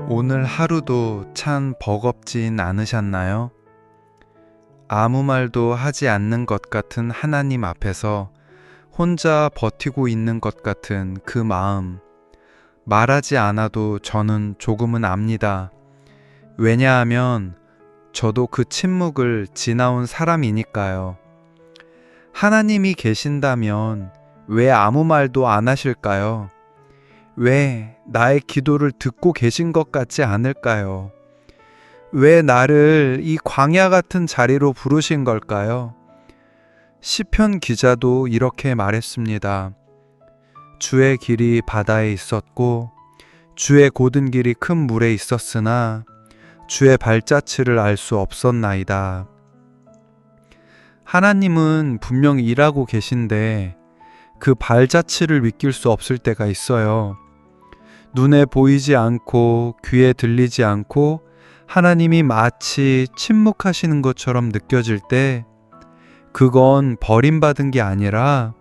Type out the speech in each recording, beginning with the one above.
오늘 하루도 참 버겁진 않으셨나요? 아무 말도 하지 않는 것 같은 하나님 앞에서 혼자 버티고 있는 것 같은 그 마음. 말하지 않아도 저는 조금은 압니다. 왜냐하면 저도 그 침묵을 지나온 사람이니까요. 하나님이 계신다면 왜 아무 말도 안 하실까요? 왜 나의 기도를 듣고 계신 것 같지 않을까요? 왜 나를 이 광야 같은 자리로 부르신 걸까요? 시편 기자도 이렇게 말했습니다. 주의 길이 바다에 있었고 주의 고든 길이 큰 물에 있었으나 주의 발자취를 알 수 없었나이다. 하나님은 분명 일하고 계신데 그 발자취를 믿길 수 없을 때가 있어요. 눈에 보이지 않고 귀에 들리지 않고 하나님이 마치 침묵하시는 것처럼 느껴질 때 그건 버림받은 게 아니라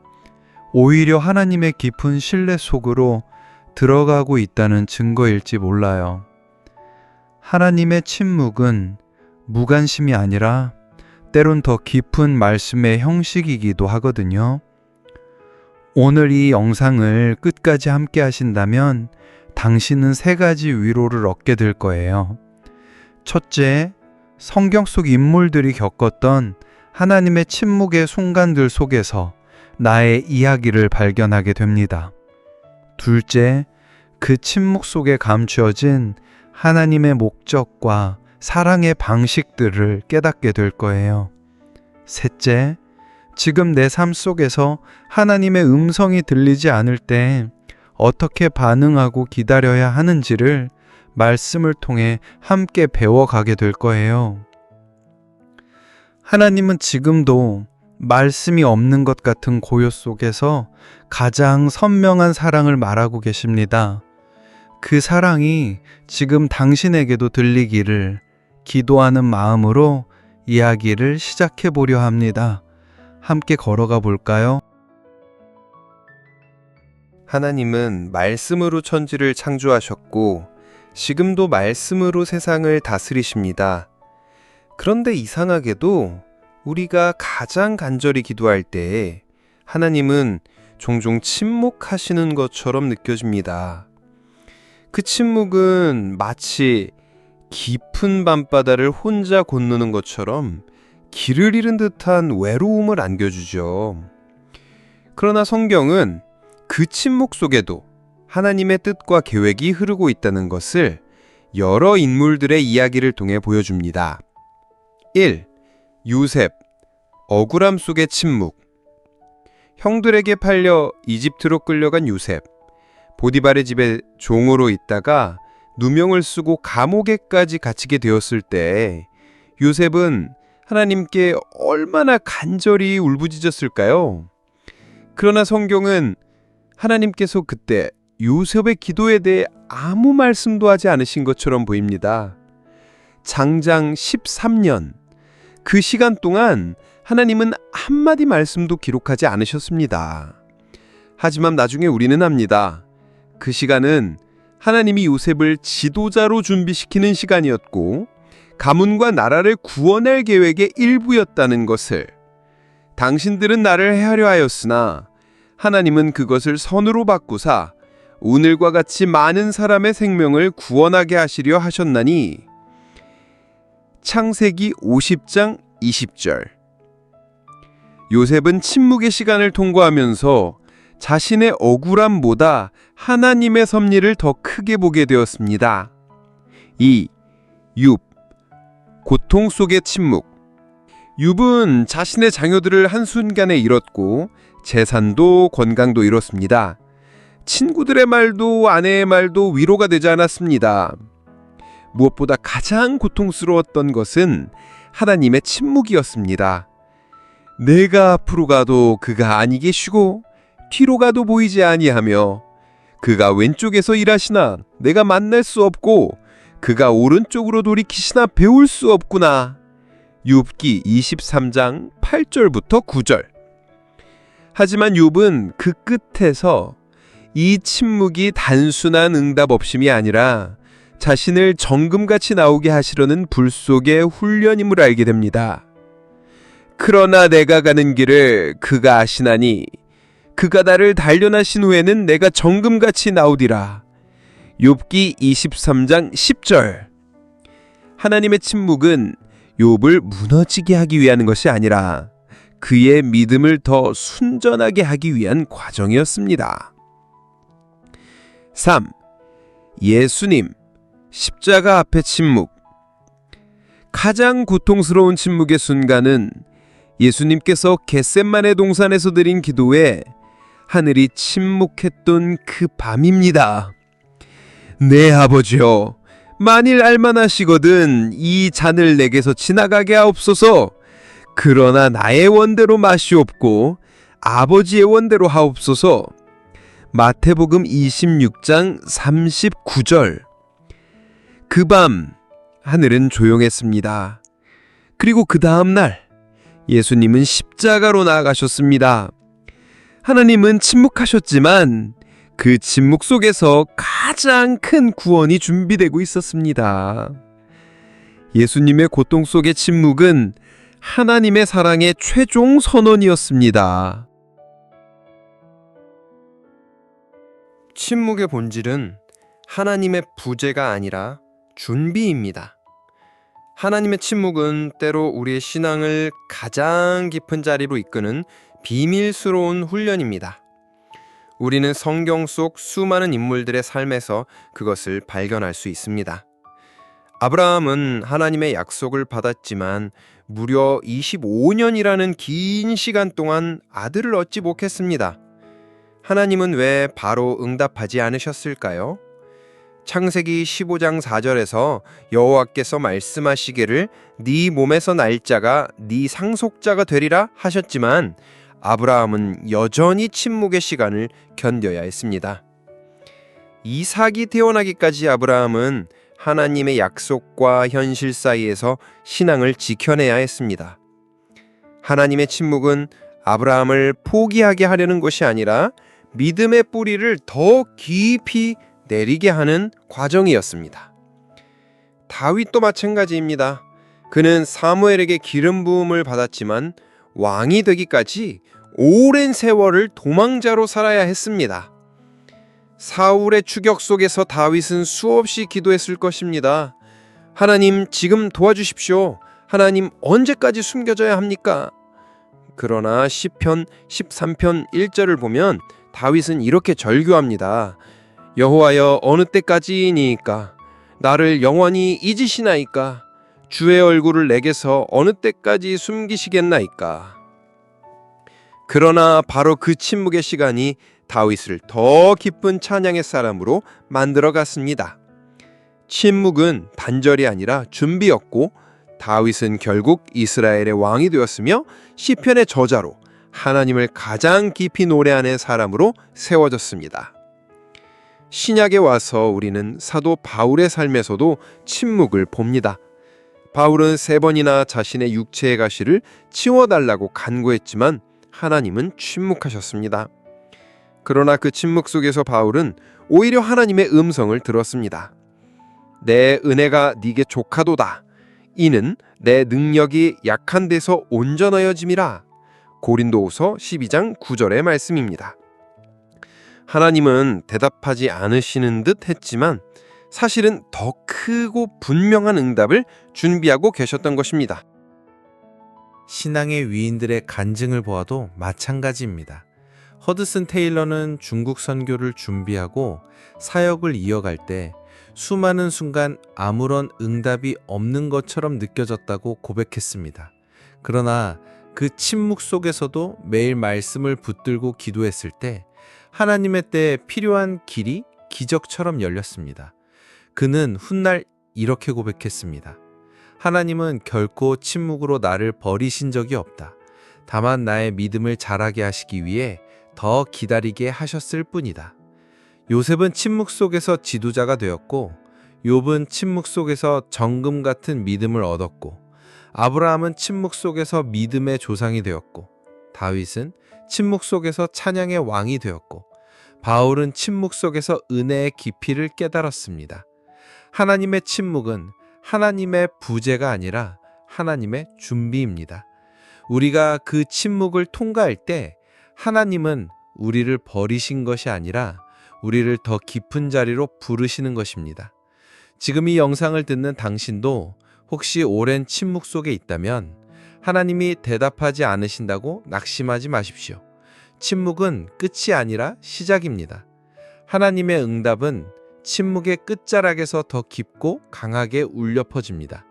오히려 하나님의 깊은 신뢰 속으로 들어가고 있다는 증거일지 몰라요. 하나님의 침묵은 무관심이 아니라 때론 더 깊은 말씀의 형식이기도 하거든요. 오늘 이 영상을 끝까지 함께 하신다면 당신은 3가지 위로를 얻게 될 거예요. 첫째, 성경 속 인물들이 겪었던 하나님의 침묵의 순간들 속에서 나의 이야기를 발견하게 됩니다. 둘째, 그 침묵 속에 감추어진 하나님의 목적과 사랑의 방식들을 깨닫게 될 거예요. 셋째, 지금 내 삶 속에서 하나님의 음성이 들리지 않을 때 어떻게 반응하고 기다려야 하는지를 말씀을 통해 함께 배워가게 될 거예요. 하나님은 지금도 말씀이 없는 것 같은 고요 속에서 가장 선명한 사랑을 말하고 계십니다. 그 사랑이 지금 당신에게도 들리기를 기도하는 마음으로 이야기를 시작해 보려 합니다. 함께 걸어가 볼까요? 하나님은 말씀으로 천지를 창조하셨고 지금도 말씀으로 세상을 다스리십니다. 그런데 이상하게도 우리가 가장 간절히 기도할 때에 하나님은 종종 침묵하시는 것처럼 느껴집니다. 그 침묵은 마치 깊은 밤바다를 혼자 건너는 것처럼 길을 잃은 듯한 외로움을 안겨주죠. 그러나 성경은 그 침묵 속에도 하나님의 뜻과 계획이 흐르고 있다는 것을 여러 인물들의 이야기를 통해 보여줍니다. 1. 요셉, 억울함 속의 침묵. 형들에게 팔려 이집트로 끌려간 요셉. 보디발의 집에 종으로 있다가 누명을 쓰고 감옥에까지 갇히게 되었을 때 요셉은 하나님께 얼마나 간절히 울부짖었을까요? 그러나 성경은 하나님께서 그때 요셉의 기도에 대해 아무 말씀도 하지 않으신 것처럼 보입니다. 장장 13년, 그 시간 동안 하나님은 한마디 말씀도 기록하지 않으셨습니다. 하지만 나중에 우리는 압니다. 그 시간은 하나님이 요셉을 지도자로 준비시키는 시간이었고 가문과 나라를 구원할 계획의 일부였다는 것을. 당신들은 나를 해하려 하였으나 하나님은 그것을 선으로 바꾸사 오늘과 같이 많은 사람의 생명을 구원하게 하시려 하셨나니. 창세기 50장 20절. 요셉은 침묵의 시간을 통과하면서 자신의 억울함보다 하나님의 섭리를 더 크게 보게 되었습니다. 2. 욥, 고통 속의 침묵. 욥은 자신의 자녀들을 한순간에 잃었고 재산도 건강도 잃었습니다. 친구들의 말도 아내의 말도 위로가 되지 않았습니다. 무엇보다 가장 고통스러웠던 것은 하나님의 침묵이었습니다. 내가 앞으로 가도 그가 아니 계시고 뒤로 가도 보이지 아니하며 그가 왼쪽에서 일하시나 내가 만날 수 없고 그가 오른쪽으로 돌이키시나 배울 수 없구나. 욥기 23장 8절부터 9절. 하지만 욥은 그 끝에서 이 침묵이 단순한 응답 없음이 아니라 자신을 정금같이 나오게 하시려는 불 속의 훈련임을 알게 됩니다. 그러나 내가 가는 길을 그가 아시나니 그가 나를 단련하신 후에는 내가 정금같이 나오리라. 욥기 23장 10절. 하나님의 침묵은 욥을 무너지게 하기 위한 것이 아니라 그의 믿음을 더 순전하게 하기 위한 과정이었습니다. 3. 예수님, 십자가 앞의 침묵. 가장 고통스러운 침묵의 순간은 예수님께서 겟셋마네 동산에서 드린 기도에 하늘이 침묵했던 그 밤입니다. 네, 아버지여, 만일 알만하시거든 이 잔을 내게서 지나가게 하옵소서. 그러나 나의 원대로 마시옵고 아버지의 원대로 하옵소서. 마태복음 26장 39절. 그 밤 하늘은 조용했습니다. 그리고 그 다음 날 예수님은 십자가로 나아가셨습니다. 하나님은 침묵하셨지만 그 침묵 속에서 가장 큰 구원이 준비되고 있었습니다. 예수님의 고통 속의 침묵은 하나님의 사랑의 최종 선언이었습니다. 침묵의 본질은 하나님의 부재가 아니라 준비입니다. 하나님의 침묵은 때로 우리의 신앙을 가장 깊은 자리로 이끄는 비밀스러운 훈련입니다. 우리는 성경 속 수많은 인물들의 삶에서 그것을 발견할 수 있습니다. 아브라함은 하나님의 약속을 받았지만 무려 25년이라는 긴 시간 동안 아들을 얻지 못했습니다. 하나님은 왜 바로 응답하지 않으셨을까요? 창세기 15장 4절에서 여호와께서 말씀하시기를 네 몸에서 날 자가 네 상속자가 되리라 하셨지만 아브라함은 여전히 침묵의 시간을 견뎌야 했습니다. 이삭이 태어나기까지 아브라함은 하나님의 약속과 현실 사이에서 신앙을 지켜내야 했습니다. 하나님의 침묵은 아브라함을 포기하게 하려는 것이 아니라 믿음의 뿌리를 더 깊이 내리게 하는 과정이었습니다. 다윗도 마찬가지입니다. 그는 사무엘에게 기름 부음을 받았지만 왕이 되기까지 오랜 세월을 도망자로 살아야 했습니다. 사울의 추격 속에서 다윗은 수없이 기도했을 것입니다. 하나님, 지금 도와주십시오. 하나님, 언제까지 숨겨져야 합니까? 그러나 시편 13편 1절을 보면 다윗은 이렇게 절규합니다. 여호와여, 어느 때까지이니이까? 나를 영원히 잊으시나이까? 주의 얼굴을 내게서 어느 때까지 숨기시겠나이까? 그러나 바로 그 침묵의 시간이 다윗을 더 깊은 찬양의 사람으로 만들어 갔습니다. 침묵은 단절이 아니라 준비였고 다윗은 결국 이스라엘의 왕이 되었으며 시편의 저자로 하나님을 가장 깊이 노래하는 사람으로 세워졌습니다. 신약에 와서 우리는 사도 바울의 삶에서도 침묵을 봅니다. 바울은 3번이나 자신의 육체의 가시를 치워달라고 간구했지만 하나님은 침묵하셨습니다. 그러나 그 침묵 속에서 바울은 오히려 하나님의 음성을 들었습니다. 내 은혜가 네게 족하도다. 이는 내 능력이 약한 데서 온전하여짐이라. 고린도후서 12장 9절의 말씀입니다. 하나님은 대답하지 않으시는 듯 했지만 사실은 더 크고 분명한 응답을 준비하고 계셨던 것입니다. 신앙의 위인들의 간증을 보아도 마찬가지입니다. 허드슨 테일러는 중국 선교를 준비하고 사역을 이어갈 때 수많은 순간 아무런 응답이 없는 것처럼 느껴졌다고 고백했습니다. 그러나 그 침묵 속에서도 매일 말씀을 붙들고 기도했을 때 하나님의 때에 필요한 길이 기적처럼 열렸습니다. 그는 훗날 이렇게 고백했습니다. 하나님은 결코 침묵으로 나를 버리신 적이 없다. 다만 나의 믿음을 자라게 하시기 위해 더 기다리게 하셨을 뿐이다. 요셉은 침묵 속에서 지도자가 되었고 욥은 침묵 속에서 정금 같은 믿음을 얻었고 아브라함은 침묵 속에서 믿음의 조상이 되었고 다윗은 침묵 속에서 찬양의 왕이 되었고 바울은 침묵 속에서 은혜의 깊이를 깨달았습니다. 하나님의 침묵은 하나님의 부재가 아니라 하나님의 준비입니다. 우리가 그 침묵을 통과할 때 하나님은 우리를 버리신 것이 아니라 우리를 더 깊은 자리로 부르시는 것입니다. 지금 이 영상을 듣는 당신도 혹시 오랜 침묵 속에 있다면 하나님이 대답하지 않으신다고 낙심하지 마십시오. 침묵은 끝이 아니라 시작입니다. 하나님의 응답은 침묵의 끝자락에서 더 깊고 강하게 울려 퍼집니다.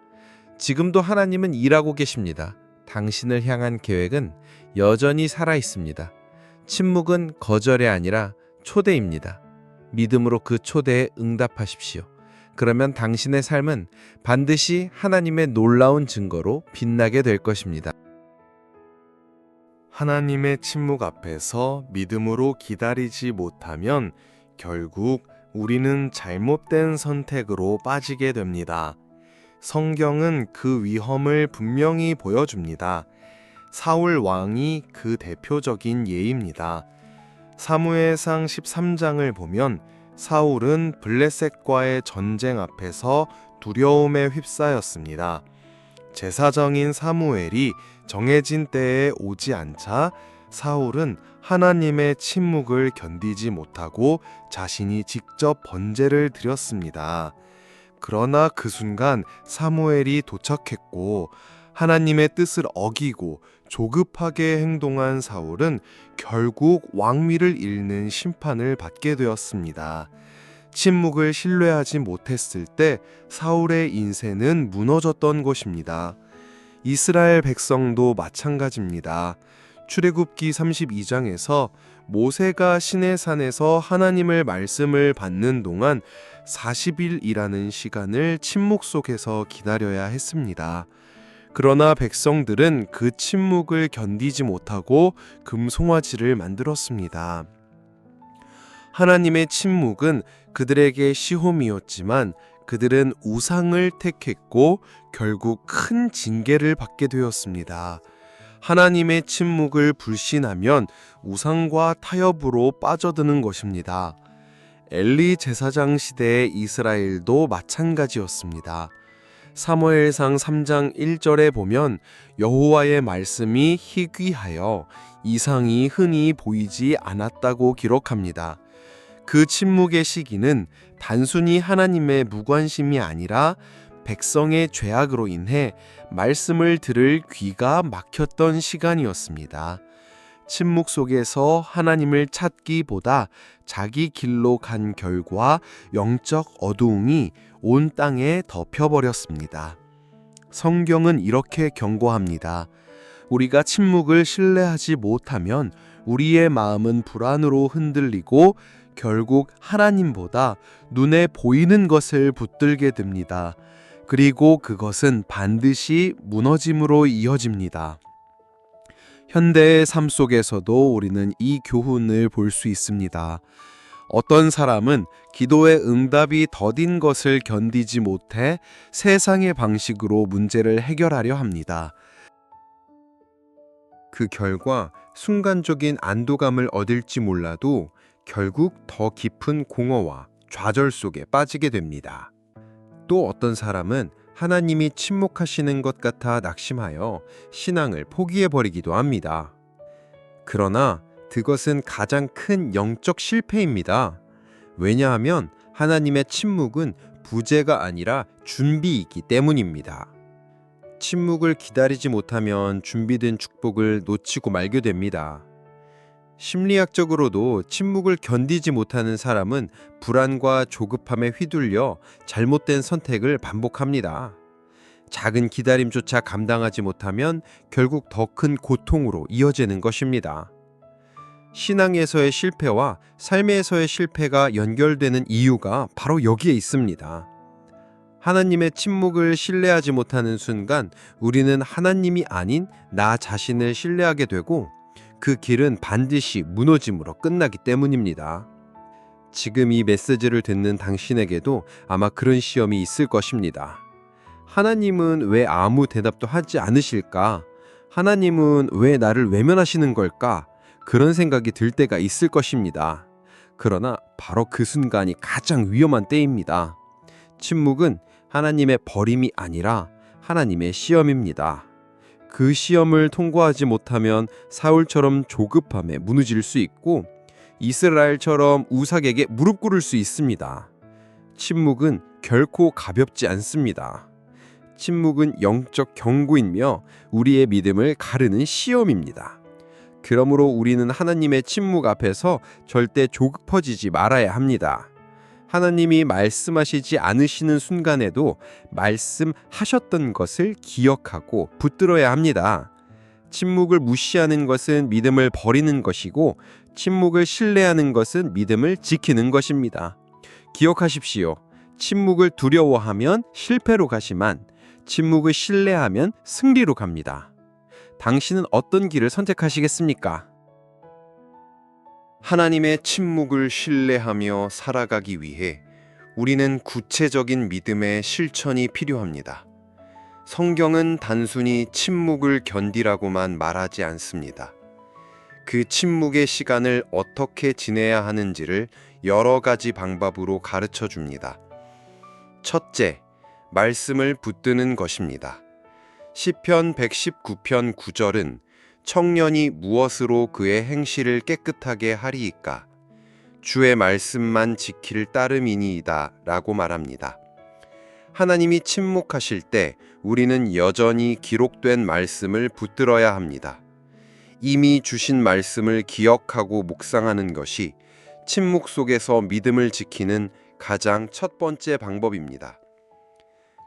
지금도 하나님은 일하고 계십니다. 당신을 향한 계획은 여전히 살아 있습니다. 침묵은 거절이 아니라 초대입니다. 믿음으로 그 초대에 응답하십시오. 그러면 당신의 삶은 반드시 하나님의 놀라운 증거로 빛나게 될 것입니다. 하나님의 침묵 앞에서 믿음으로 기다리지 못하면 결국 우리는 잘못된 선택으로 빠지게 됩니다. 성경은 그 위험을 분명히 보여줍니다. 사울 왕이 그 대표적인 예입니다. 사무엘상 13장을 보면 사울은 블레셋과의 전쟁 앞에서 두려움에 휩싸였습니다. 제사장인 사무엘이 정해진 때에 오지 않자 사울은 하나님의 침묵을 견디지 못하고 자신이 직접 번제를 드렸습니다. 그러나 그 순간 사무엘이 도착했고 하나님의 뜻을 어기고 조급하게 행동한 사울은 결국 왕위를 잃는 심판을 받게 되었습니다. 침묵을 신뢰하지 못했을 때 사울의 인생은 무너졌던 것입니다. 이스라엘 백성도 마찬가지입니다. 출애굽기 32장에서 모세가 시내산에서 하나님의 말씀을 받는 동안 40일이라는 시간을 침묵 속에서 기다려야 했습니다. 그러나 백성들은 그 침묵을 견디지 못하고 금송아지를 만들었습니다. 하나님의 침묵은 그들에게 시험이었지만 그들은 우상을 택했고 결국 큰 징계를 받게 되었습니다. 하나님의 침묵을 불신하면 우상과 타협으로 빠져드는 것입니다. 엘리 제사장 시대의 이스라엘도 마찬가지였습니다. 사무엘상 3장 1절에 보면 여호와의 말씀이 희귀하여 이상이 흔히 보이지 않았다고 기록합니다. 그 침묵의 시기는 단순히 하나님의 무관심이 아니라 백성의 죄악으로 인해 말씀을 들을 귀가 막혔던 시간이었습니다. 침묵 속에서 하나님을 찾기보다 자기 길로 간 결과 영적 어두움이 온 땅에 덮여버렸습니다. 성경은 이렇게 경고합니다. 우리가 침묵을 신뢰하지 못하면 우리의 마음은 불안으로 흔들리고 결국 하나님보다 눈에 보이는 것을 붙들게 됩니다. 그리고 그것은 반드시 무너짐으로 이어집니다. 현대의 삶 속에서도 우리는 이 교훈을 볼 수 있습니다. 어떤 사람은 기도의 응답이 더딘 것을 견디지 못해 세상의 방식으로 문제를 해결하려 합니다. 그 결과 순간적인 안도감을 얻을지 몰라도 결국 더 깊은 공허와 좌절 속에 빠지게 됩니다. 또 어떤 사람은 하나님이 침묵하시는 것 같아 낙심하여 신앙을 포기해버리기도 합니다. 그러나 그것은 가장 큰 영적 실패입니다. 왜냐하면 하나님의 침묵은 부재가 아니라 준비이기 때문입니다. 침묵을 기다리지 못하면 준비된 축복을 놓치고 말게 됩니다. 심리학적으로도 침묵을 견디지 못하는 사람은 불안과 조급함에 휘둘려 잘못된 선택을 반복합니다. 작은 기다림조차 감당하지 못하면 결국 더 큰 고통으로 이어지는 것입니다. 신앙에서의 실패와 삶에서의 실패가 연결되는 이유가 바로 여기에 있습니다. 하나님의 침묵을 신뢰하지 못하는 순간 우리는 하나님이 아닌 나 자신을 신뢰하게 되고 그 길은 반드시 무너짐으로 끝나기 때문입니다. 지금 이 메시지를 듣는 당신에게도 아마 그런 시험이 있을 것입니다. 하나님은 왜 아무 대답도 하지 않으실까? 하나님은 왜 나를 외면하시는 걸까? 그런 생각이 들 때가 있을 것입니다. 그러나 바로 그 순간이 가장 위험한 때입니다. 침묵은 하나님의 버림이 아니라 하나님의 시험입니다. 그 시험을 통과하지 못하면 사울처럼 조급함에 무너질 수 있고 이스라엘처럼 우삭에게 무릎 꿇을 수 있습니다. 침묵은 결코 가볍지 않습니다. 침묵은 영적 경고이며 우리의 믿음을 가르는 시험입니다. 그러므로 우리는 하나님의 침묵 앞에서 절대 조급해지지 말아야 합니다. 하나님이 말씀하시지 않으시는 순간에도 말씀하셨던 것을 기억하고 붙들어야 합니다. 침묵을 무시하는 것은 믿음을 버리는 것이고 침묵을 신뢰하는 것은 믿음을 지키는 것입니다. 기억하십시오. 침묵을 두려워하면 실패로 가지만 침묵을 신뢰하면 승리로 갑니다. 당신은 어떤 길을 선택하시겠습니까? 하나님의 침묵을 신뢰하며 살아가기 위해 우리는 구체적인 믿음의 실천이 필요합니다. 성경은 단순히 침묵을 견디라고만 말하지 않습니다. 그 침묵의 시간을 어떻게 지내야 하는지를 여러 가지 방법으로 가르쳐 줍니다. 첫째, 말씀을 붙드는 것입니다. 시편 119편 9절은 청년이 무엇으로 그의 행실을 깨끗하게 하리이까? 주의 말씀만 지킬 따름이니이다 라고 말합니다. 하나님이 침묵하실 때 우리는 여전히 기록된 말씀을 붙들어야 합니다. 이미 주신 말씀을 기억하고 묵상하는 것이 침묵 속에서 믿음을 지키는 가장 첫 번째 방법입니다.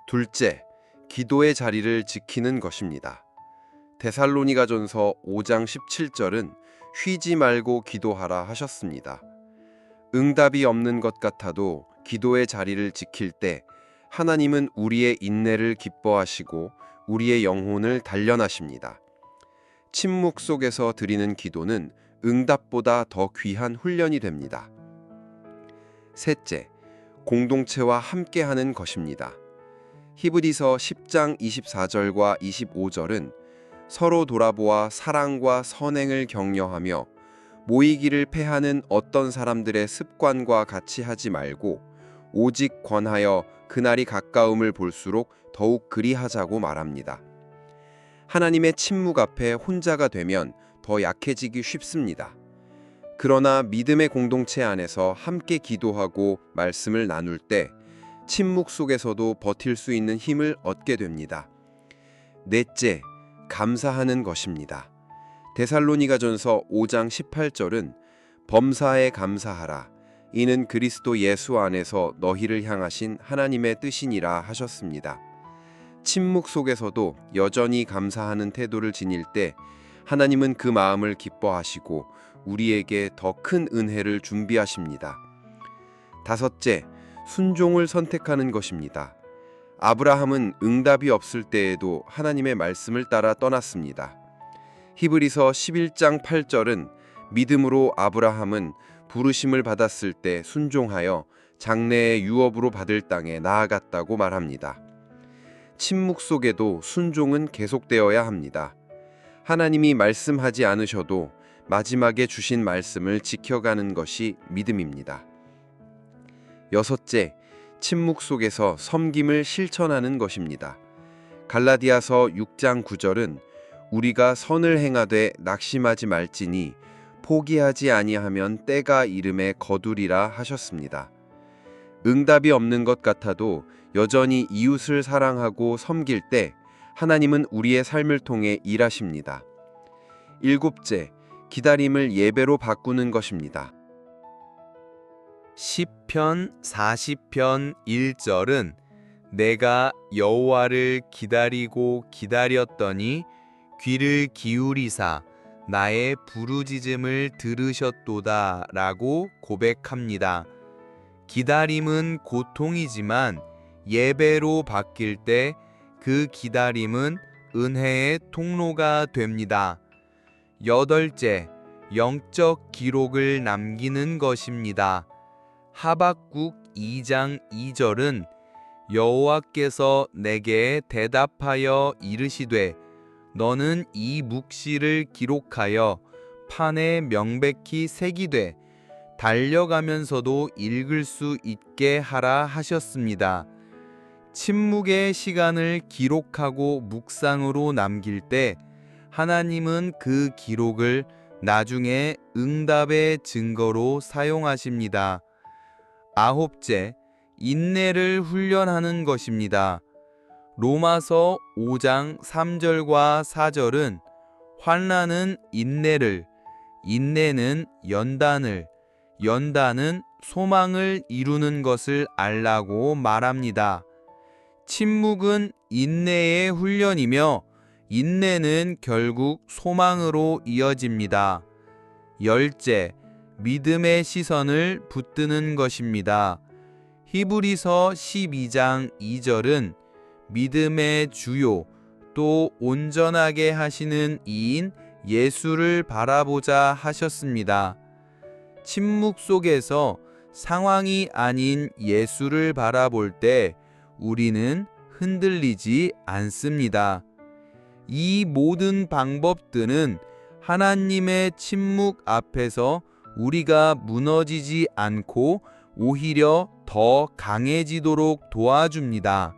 둘째, 기도의 자리를 지키는 것입니다. 데살로니가전서 5장 17절은 쉬지 말고 기도하라 하셨습니다. 응답이 없는 것 같아도 기도의 자리를 지킬 때 하나님은 우리의 인내를 기뻐하시고 우리의 영혼을 단련하십니다. 침묵 속에서 드리는 기도는 응답보다 더 귀한 훈련이 됩니다. 셋째, 공동체와 함께하는 것입니다. 히브리서 10장 24절과 25절은 서로 돌아보아 사랑과 선행을 격려하며 모이기를 패하는 어떤 사람들의 습관과 같이 하지 말고 오직 권하여 그날이 가까움을 볼수록 더욱 그리하자고 말합니다. 하나님의 침묵 앞에 혼자가 되면 더 약해지기 쉽습니다. 그러나 믿음의 공동체 안에서 함께 기도하고 말씀을 나눌 때 침묵 속에서도 버틸 수 있는 힘을 얻게 됩니다. 넷째, 감사하는 것입니다. 데살로니가전서 5장 18절은 범사에 감사하라. 이는 그리스도 예수 안에서 너희를 향하신 하나님의 뜻이니라 하셨습니다. 침묵 속에서도 여전히 감사하는 태도를 지닐 때 하나님은 그 마음을 기뻐하시고 우리에게 더 큰 은혜를 준비하십니다. 다섯째, 순종을 선택하는 것입니다. 아브라함은 응답이 없을 때에도 하나님의 말씀을 따라 떠났습니다. 히브리서 11장 8절은 믿음으로 아브라함은 부르심을 받았을 때 순종하여 장래의 유업으로 받을 땅에 나아갔다고 말합니다. 침묵 속에도 순종은 계속되어야 합니다. 하나님이 말씀하지 않으셔도 마지막에 주신 말씀을 지켜가는 것이 믿음입니다. 여섯째, 침묵 속에서 섬김을 실천하는 것입니다. 갈라디아서 6장 9절은 우리가 선을 행하되 낙심하지 말지니 포기하지 아니하면 때가 이름에 거두리라 하셨습니다. 응답이 없는 것 같아도 여전히 이웃을 사랑하고 섬길 때 하나님은 우리의 삶을 통해 일하십니다. 일곱째, 기다림을 예배로 바꾸는 것입니다. 시편 40편 1절은 내가 여호와를 기다리고 기다렸더니 귀를 기울이사 나의 부르짖음을 들으셨도다 라고 고백합니다. 기다림은 고통이지만 예배로 바뀔 때 그 기다림은 은혜의 통로가 됩니다. 여덟째, 영적 기록을 남기는 것입니다. 하박국 2장 2절은 여호와께서 내게 대답하여 이르시되 너는 이 묵시를 기록하여 판에 명백히 새기되 달려가면서도 읽을 수 있게 하라 하셨습니다. 침묵의 시간을 기록하고 묵상으로 남길 때 하나님은 그 기록을 나중에 응답의 증거로 사용하십니다. 아홉째, 인내를 훈련하는 것입니다. 로마서 5장 3절과 4절은 환난은 인내를, 인내는 연단을, 연단은 소망을 이루는 것을 알라고 말합니다. 침묵은 인내의 훈련이며 인내는 결국 소망으로 이어집니다. 열째, 믿음의 시선을 붙드는 것입니다. 히브리서 12장 2절은 믿음의 주요 또 온전하게 하시는 이인 예수를 바라보자 하셨습니다. 침묵 속에서 상황이 아닌 예수를 바라볼 때 우리는 흔들리지 않습니다. 이 모든 방법들은 하나님의 침묵 앞에서 우리가 무너지지 않고 오히려 더 강해지도록 도와줍니다.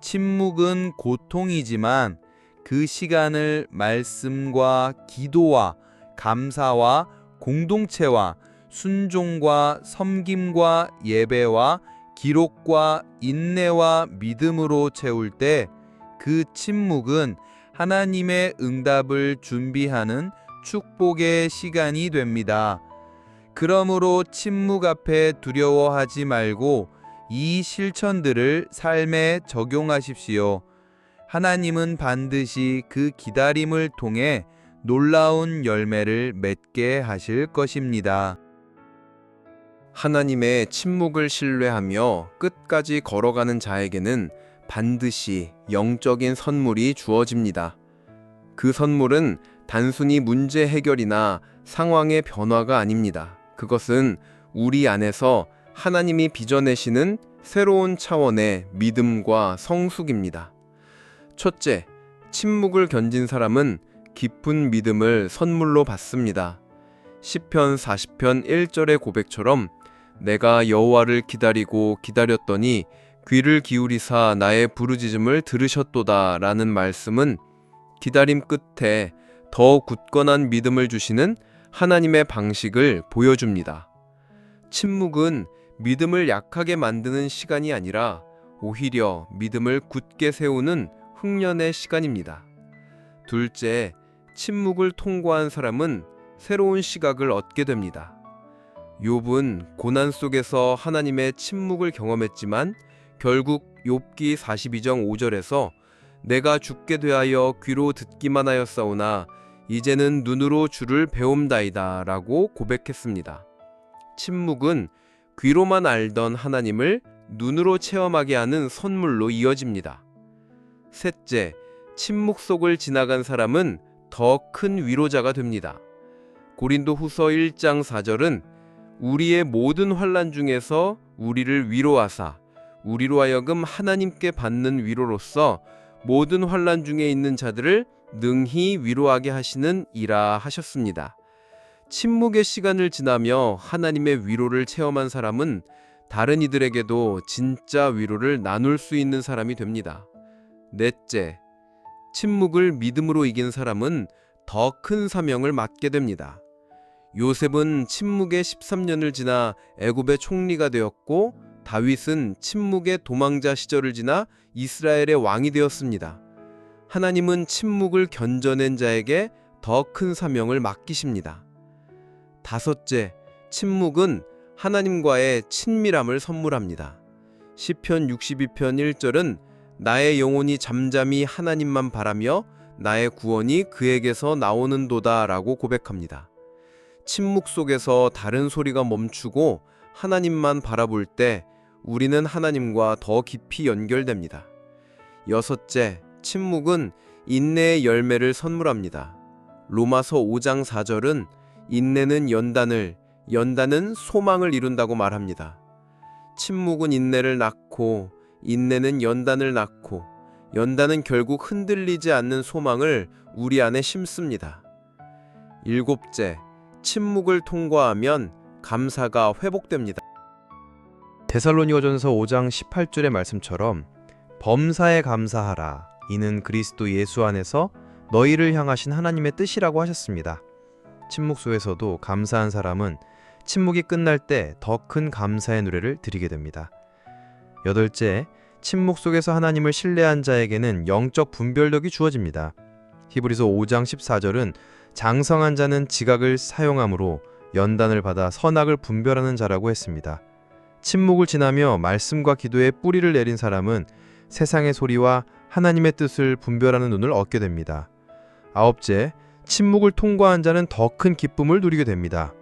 침묵은 고통이지만 그 시간을 말씀과 기도와 감사와 공동체와 순종과 섬김과 예배와 기록과 인내와 믿음으로 채울 때 그 침묵은 하나님의 응답을 준비하는 축복의 시간이 됩니다. 그러므로 침묵 앞에 두려워하지 말고 이 실천들을 삶에 적용하십시오. 하나님은 반드시 그 기다림을 통해 놀라운 열매를 맺게 하실 것입니다. 하나님의 침묵을 신뢰하며 끝까지 걸어가는 자에게는 반드시 영적인 선물이 주어집니다. 그 선물은 단순히 문제 해결이나 상황의 변화가 아닙니다. 그것은 우리 안에서 하나님이 빚어내시는 새로운 차원의 믿음과 성숙입니다. 첫째, 침묵을 견딘 사람은 깊은 믿음을 선물로 받습니다. 시편 40편 1절의 고백처럼 내가 여호와를 기다리고 기다렸더니 귀를 기울이사 나의 부르짖음을 들으셨도다 라는 말씀은 기다림 끝에 더 굳건한 믿음을 주시는 하나님의 방식을 보여줍니다. 침묵은 믿음을 약하게 만드는 시간이 아니라 오히려 믿음을 굳게 세우는 훈련의 시간입니다. 둘째, 침묵을 통과한 사람은 새로운 시각을 얻게 됩니다. 욥은 고난 속에서 하나님의 침묵을 경험했지만 결국 욥기 42장 5절에서 내가 죽게 되하여 귀로 듣기만 하였사오나 이제는 눈으로 주를 배움다이다 라고 고백했습니다. 침묵은 귀로만 알던 하나님을 눈으로 체험하게 하는 선물로 이어집니다. 셋째, 침묵 속을 지나간 사람은 더 큰 위로자가 됩니다. 고린도후서 1장 4절은 우리의 모든 환난 중에서 우리를 위로하사 우리로 하여금 하나님께 받는 위로로서 모든 환난 중에 있는 자들을 능히 위로하게 하시는 이라 하셨습니다. 침묵의 시간을 지나며 하나님의 위로를 체험한 사람은 다른 이들에게도 진짜 위로를 나눌 수 있는 사람이 됩니다. 넷째, 침묵을 믿음으로 이긴 사람은 더 큰 사명을 맡게 됩니다. 요셉은 침묵의 13년을 지나 애굽의 총리가 되었고 다윗은 침묵의 도망자 시절을 지나 이스라엘의 왕이 되었습니다. 하나님은 침묵을 견뎌낸 자에게 더 큰 사명을 맡기십니다. 다섯째, 침묵은 하나님과의 친밀함을 선물합니다. 시편 62편 1절은 나의 영혼이 잠잠히 하나님만 바라며 나의 구원이 그에게서 나오는도다 라고 고백합니다. 침묵 속에서 다른 소리가 멈추고 하나님만 바라볼 때 우리는 하나님과 더 깊이 연결됩니다. 여섯째, 침묵은 인내의 열매를 선물합니다. 로마서 5장 4절은 인내는 연단을, 연단은 소망을 이룬다고 말합니다. 침묵은 인내를 낳고 인내는 연단을 낳고 연단은 결국 흔들리지 않는 소망을 우리 안에 심습니다. 일곱째, 침묵을 통과하면 감사가 회복됩니다. 데살로니가전서 5장 18절의 말씀처럼 범사에 감사하라. 이는 그리스도 예수 안에서 너희를 향하신 하나님의 뜻이라고 하셨습니다. 침묵소에서도 감사한 사람은 침묵이 끝날 때 더 큰 감사의 노래를 드리게 됩니다. 여덟째, 침묵 속에서 하나님을 신뢰한 자에게는 영적 분별력이 주어집니다. 히브리서 5장 14절은 장성한 자는 지각을 사용함으로 연단을 받아 선악을 분별하는 자라고 했습니다. 침묵을 지나며 말씀과 기도에 뿌리를 내린 사람은 세상의 소리와 하나님의 뜻을 분별하는 눈을 얻게 됩니다. 아홉째, 침묵을 통과한 자는 더 큰 기쁨을 누리게 됩니다.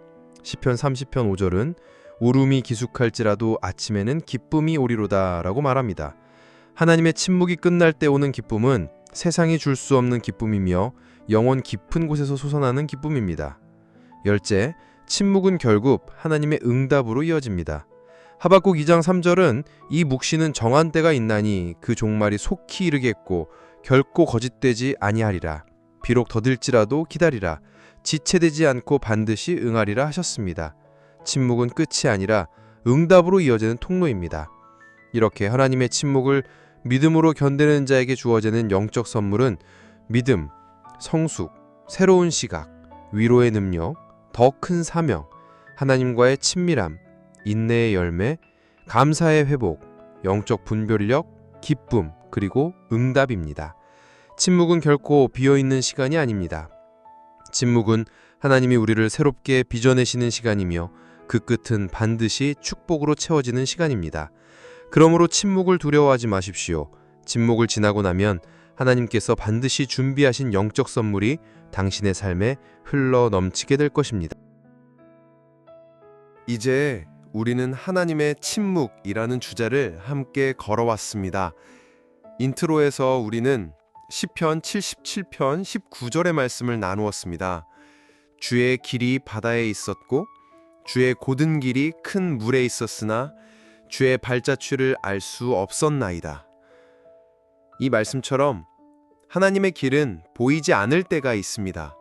시편 30편 5절은 울음이 기숙할지라도 아침에는 기쁨이 오리로다 라고 말합니다. 하나님의 침묵이 끝날 때 오는 기쁨은 세상이 줄 수 없는 기쁨이며 영혼 깊은 곳에서 솟아나는 기쁨입니다. 열째, 침묵은 결국 하나님의 응답으로 이어집니다. 하박국 2장 3절은 이 묵시는 정한 때가 있나니 그 종말이 속히 이르겠고 결코 거짓되지 아니하리라. 비록 더딜지라도 기다리라. 지체되지 않고 반드시 응하리라 하셨습니다. 침묵은 끝이 아니라 응답으로 이어지는 통로입니다. 이렇게 하나님의 침묵을 믿음으로 견디는 자에게 주어지는 영적 선물은 믿음, 성숙, 새로운 시각, 위로의 능력, 더 큰 사명, 하나님과의 친밀함, 인내의 열매, 감사의 회복, 영적 분별력, 기쁨, 그리고 응답입니다. 침묵은 결코 비어있는 시간이 아닙니다. 침묵은 하나님이 우리를 새롭게 빚어내시는 시간이며 그 끝은 반드시 축복으로 채워지는 시간입니다. 그러므로 침묵을 두려워하지 마십시오. 침묵을 지나고 나면 하나님께서 반드시 준비하신 영적 선물이 당신의 삶에 흘러 넘치게 될 것입니다. 이제 우리는 하나님의 침묵이라는 주제를 함께 걸어왔습니다. 인트로에서 우리는 시편 77편 19절의 말씀을 나누었습니다. 주의 길이 바다에 있었고 주의 곧은 길이 큰 물에 있었으나 주의 발자취를 알 수 없었나이다. 이 말씀처럼 하나님의 길은 보이지 않을 때가 있습니다.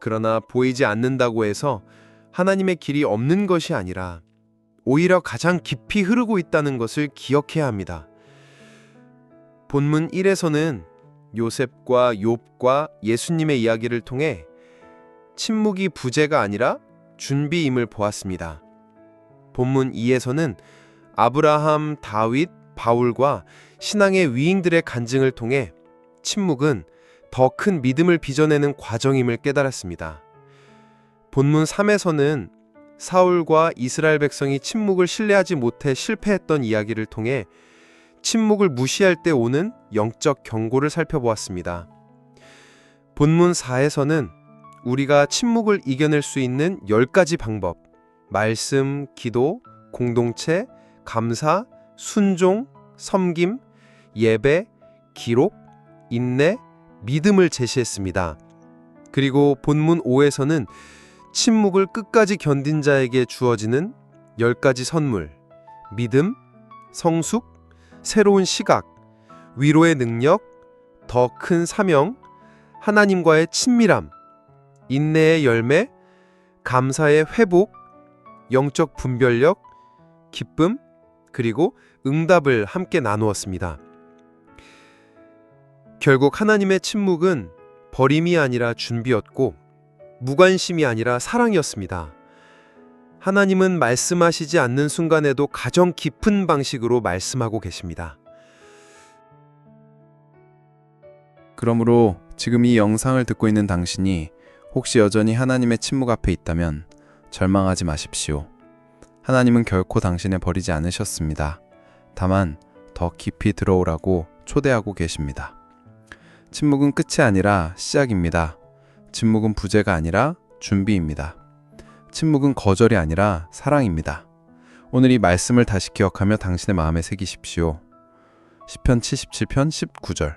그러나 보이지 않는다고 해서 하나님의 길이 없는 것이 아니라 오히려 가장 깊이 흐르고 있다는 것을 기억해야 합니다. 본문 1에서는 요셉과 욥과 예수님의 이야기를 통해 침묵이 부재가 아니라 준비임을 보았습니다. 본문 2에서는 아브라함, 다윗, 바울과 신앙의 위인들의 간증을 통해 침묵은 더 큰 믿음을 빚어내는 과정임을 깨달았습니다. 본문 3에서는 사울과 이스라엘 백성이 침묵을 신뢰하지 못해 실패했던 이야기를 통해 침묵을 무시할 때 오는 영적 경고를 살펴보았습니다. 본문 4에서는 우리가 침묵을 이겨낼 수 있는 10가지 방법, 말씀, 기도, 공동체, 감사, 순종, 섬김, 예배, 기록, 인내, 믿음을 제시했습니다. 그리고 본문 5에서는 침묵을 끝까지 견딘 자에게 주어지는 10가지 선물, 믿음, 성숙, 새로운 시각, 위로의 능력, 더 큰 사명, 하나님과의 친밀함, 인내의 열매, 감사의 회복, 영적 분별력, 기쁨, 그리고 응답을 함께 나누었습니다. 결국 하나님의 침묵은 버림이 아니라 준비였고 무관심이 아니라 사랑이었습니다. 하나님은 말씀하시지 않는 순간에도 가장 깊은 방식으로 말씀하고 계십니다. 그러므로 지금 이 영상을 듣고 있는 당신이 혹시 여전히 하나님의 침묵 앞에 있다면 절망하지 마십시오. 하나님은 결코 당신을 버리지 않으셨습니다. 다만 더 깊이 들어오라고 초대하고 계십니다. 침묵은 끝이 아니라 시작입니다. 침묵은 부재가 아니라 준비입니다. 침묵은 거절이 아니라 사랑입니다. 오늘 이 말씀을 다시 기억하며 당신의 마음에 새기십시오. 시편 77편 19절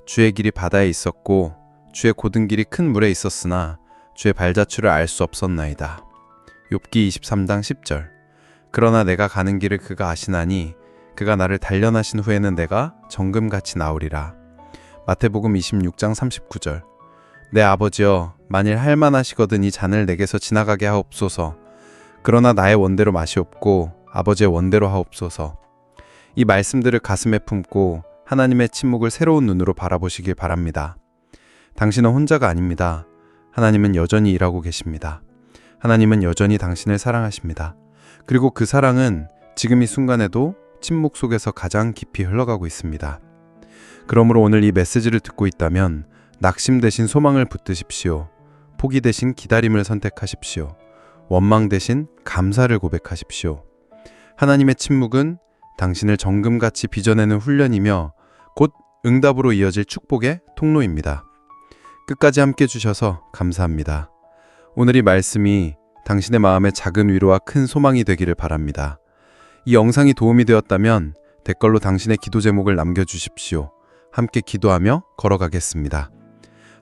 주의 길이 바다에 있었고 주의 곧은 길이 큰 물에 있었으나 주의 발자취를 알 수 없었나이다. 욥기 23장 10절 그러나 내가 가는 길을 그가 아시나니 그가 나를 단련하신 후에는 내가 정금같이 나오리라. 마태복음 26장 39절 내 아버지여 만일 할만하시거든 이 잔을 내게서 지나가게 하옵소서. 그러나 나의 원대로 마시옵고 아버지의 원대로 하옵소서. 이 말씀들을 가슴에 품고 하나님의 침묵을 새로운 눈으로 바라보시길 바랍니다. 당신은 혼자가 아닙니다. 하나님은 여전히 일하고 계십니다. 하나님은 여전히 당신을 사랑하십니다. 그리고 그 사랑은 지금 이 순간에도 침묵 속에서 가장 깊이 흘러가고 있습니다. 그러므로 오늘 이 메시지를 듣고 있다면 낙심 대신 소망을 붙드십시오. 포기 대신 기다림을 선택하십시오. 원망 대신 감사를 고백하십시오. 하나님의 침묵은 당신을 정금같이 빚어내는 훈련이며 곧 응답으로 이어질 축복의 통로입니다. 끝까지 함께 해주셔서 감사합니다. 오늘 이 말씀이 당신의 마음에 작은 위로와 큰 소망이 되기를 바랍니다. 이 영상이 도움이 되었다면 댓글로 당신의 기도 제목을 남겨주십시오. 함께 기도하며 걸어가겠습니다.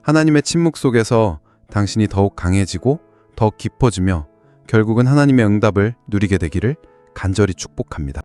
하나님의 침묵 속에서 당신이 더욱 강해지고 더 깊어지며 결국은 하나님의 응답을 누리게 되기를 간절히 축복합니다.